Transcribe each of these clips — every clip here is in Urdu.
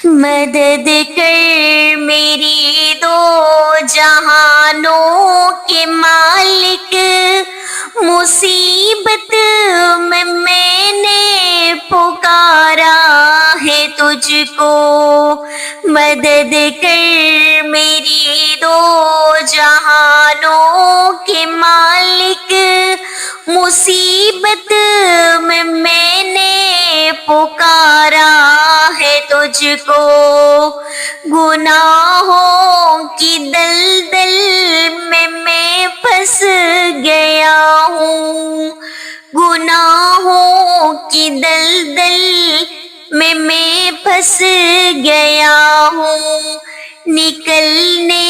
مدد کر میری دو جہانوں کے مالک، مصیبت میں نے پکارا ہے تجھ کو، مدد کر میری دو جہانوں کے مالک، مصیبت میں نے پکارا ہے تجھ کو، گناہوں کی دلدل میں پھنس گیا ہوں، گناہوں کی دلدل میں پھنس گیا ہوں، نکلنے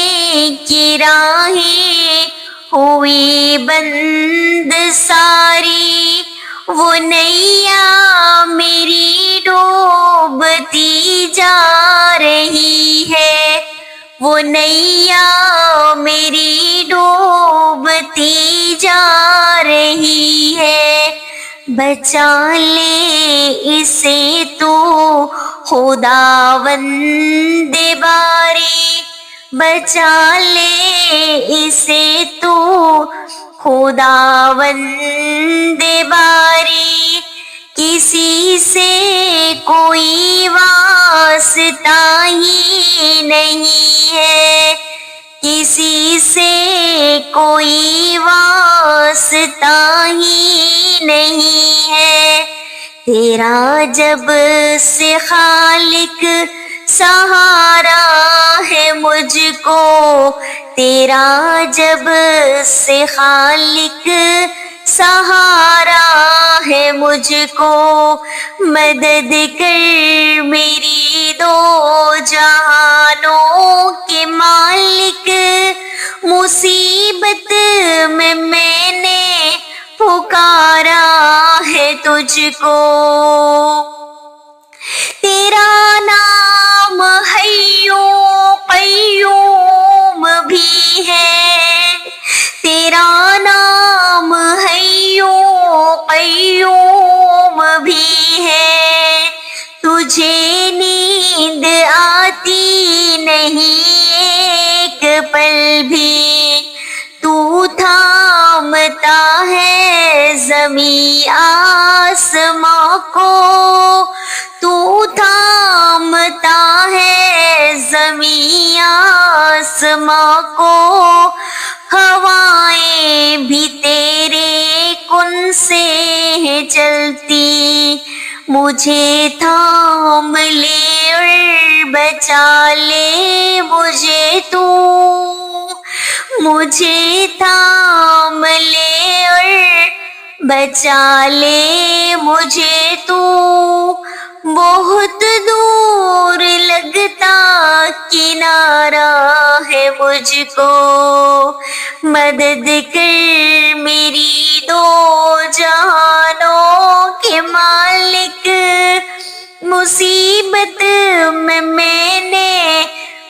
کی راہیں ہوئی بند ساری، وہ نیا میری ڈوبتی جا رہی ہے، وہ نیا میری ڈوبتی جا رہی ہے، بچا لے اسے تو خداوند باری، بچا لے اسے تو خداوند باری، کسی سے کوئی واسطہ ہی نہیں ہے، کسی سے کوئی واسطہ ہی نہیں ہے، تیرا جب سے خالق سہارا ہے مجھ کو، تیرا جب سے خالق سہارا ہے مجھ کو، مدد کر میری دو جہانوں کے مالک، مصیبت میں نے پکارا ہے تجھ کو، تیرا نام حی قیوم بھی ہے، تیرا نام حی قیوم بھی ہے، تجھے نیند آتی نہیں ایک پل بھی، تو تھامتا ہے زمیں آسماں کو، تو تھامتا ہے زمیں آسماں کو، ہوائیں بھی تیرے کن سے ہیں چلتی، مجھے تھام لے اور بچا لے مجھے تو، مجھے تھام لے اور بچا لے مجھے تو، بہت دور لگتا کنارہ ہے مجھ کو، مدد کر میری دو جہانوں کے مالک، مصیبت میں نے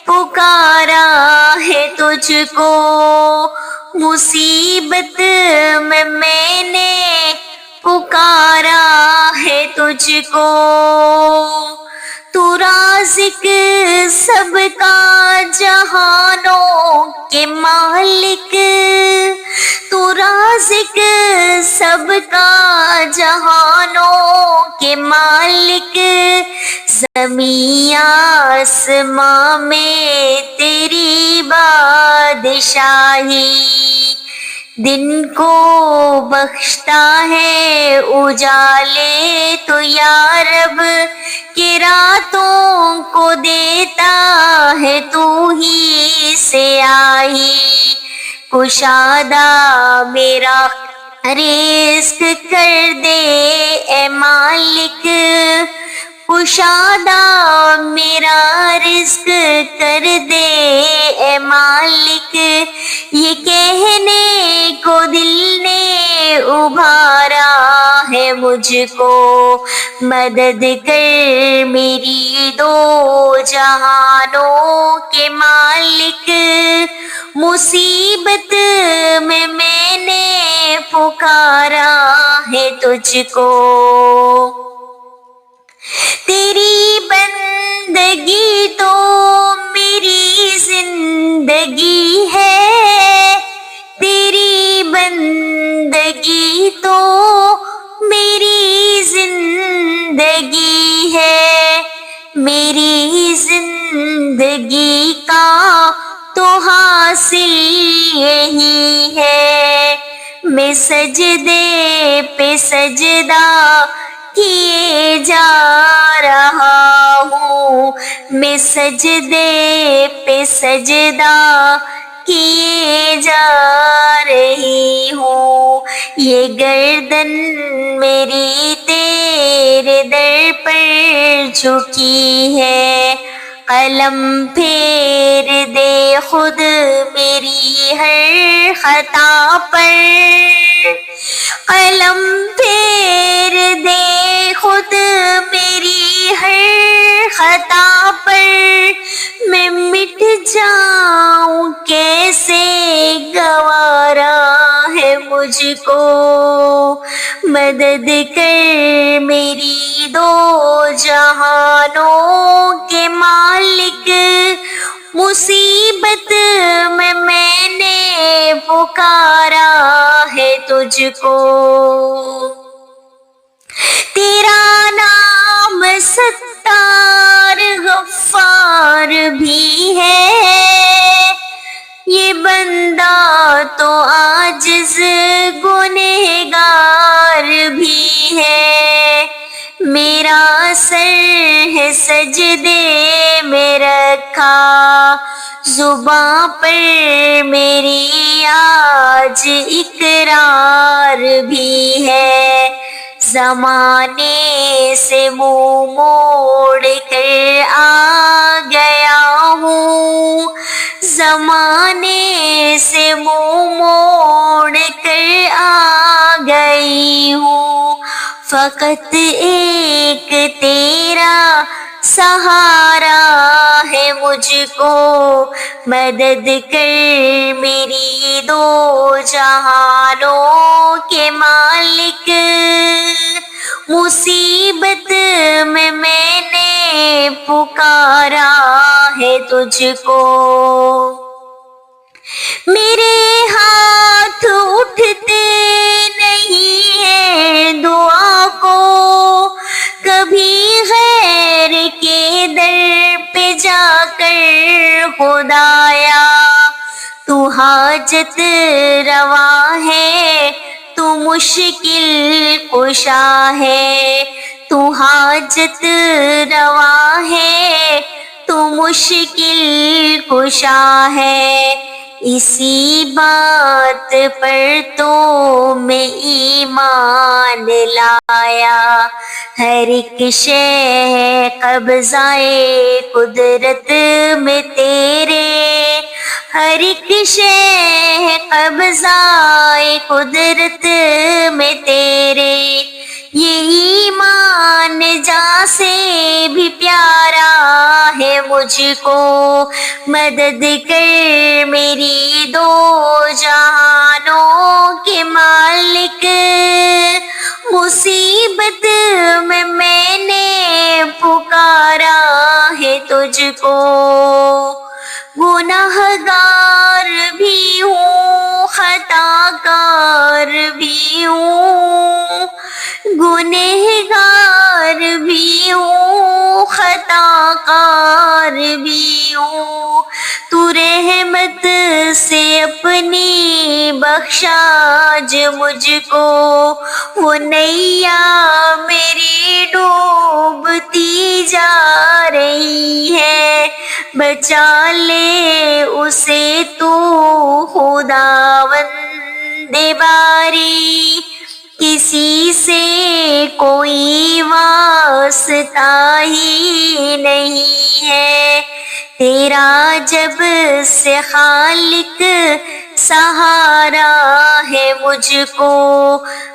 پکارا ہے تجھ کو، مصیبت میں نے پکارا ہے تجھ کو، تو رازق سب کا جہانوں کے مالک، تو رازق سب کا جہانوں کے مالک، زمین آسماں میں تیری بادشاہی، دن کو بخشتا ہے اجالے تو یا رب، کہ راتوں کو دیتا ہے تو ہی سیاہی، کشادہ میرا رزق کر دے اے مالک، کشادہ میرا رزق کر دے اے مالک، یہ کہنے کو دل نے ابھارا ہے مجھ کو، مدد کر میری دو جہانوں کے مالک، مصیبت میں نے پکارا ہے تجھ کو، تیری بندگی تو میری زندگی ہے، تیری بندگی تو میری زندگی ہے، میری زندگی کا تو حاصل یہی ہے، میں سجدے پہ سجدہ کیے جا رہا ہوں، میں سجدے پہ سجدہ کیے جا رہی ہوں، یہ گردن میری تیرے در پر جھکی ہے، قلم پھیر دے خود میری ہر خطا پر، قلم پھیر دے خود میری ہر خطا پر، میں مٹ جاؤں کیسے گوارا ہے مجھ کو، مدد کر میری دو جہانوں کے مالک، مصیبت میں نے پکارا ہے تجھ کو، تیرا نام ستار غفار بھی ہے، یہ بندہ تو عاجز گنہگار بھی ہے، میرا سر ہے سجدے میں رکھا، زباں پر میری آج اقرار بھی ہے، زمانے سے منہ موڑ کر آ گیا ہوں، زمانے سے منہ موڑ کر آ گئی ہوں، فقط ایک تیرا سہارا ہے مجھ کو، مدد کر میری دو جہانوں کے مالک، مصیبت میں نے پکارا ہے تجھ کو، میرے ہاتھ اٹھتے نہیں ہیں دعا کو، کبھی غیر کے در پہ جا کر خدایا، تو حاجت روا ہے، تو مشکل کشا ہے، تو حاجت روا ہے، تو مشکل کشا ہے، اسی بات پر تو میں ایمان لایا، ہر ایک شے قبضۂ قدرت میں تیرے، ہر ایک شے قبضۂ قدرت میں تیرے، یہ ایمان جاں سے بھی پیارا ہے مجھ کو، مدد کر میری دو جہانوں کے مالک، مصیبت میں نے پکارا ہے تجھ کو، گنہگار بھی ہوں خطا کار بھی ہوں، گنہگار بھی ہوں خطا کار بھی ہوں، تو رحمت سے اپنی بخشا جو مجھ کو، وہ نیا میری ڈوبتی جا رہی ہے، بچا لے اسے تو خداوند باری، کسی سے کوئی واسطہ ہی نہیں ہے، تیرا جب سے خالق سہارا ہے مجھ کو،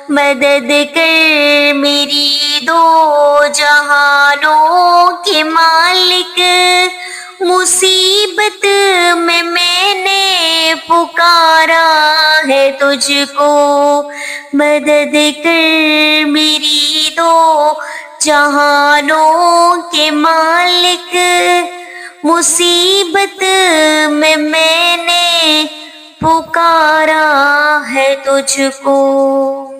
مدد کر میری دو جہانوں کے مالک، مصیبت میں نے پکارا ہے تجھ کو، مدد کر میری دو جہانوں کے مالک، مصیبت میں نے پکارا ہے تجھ کو.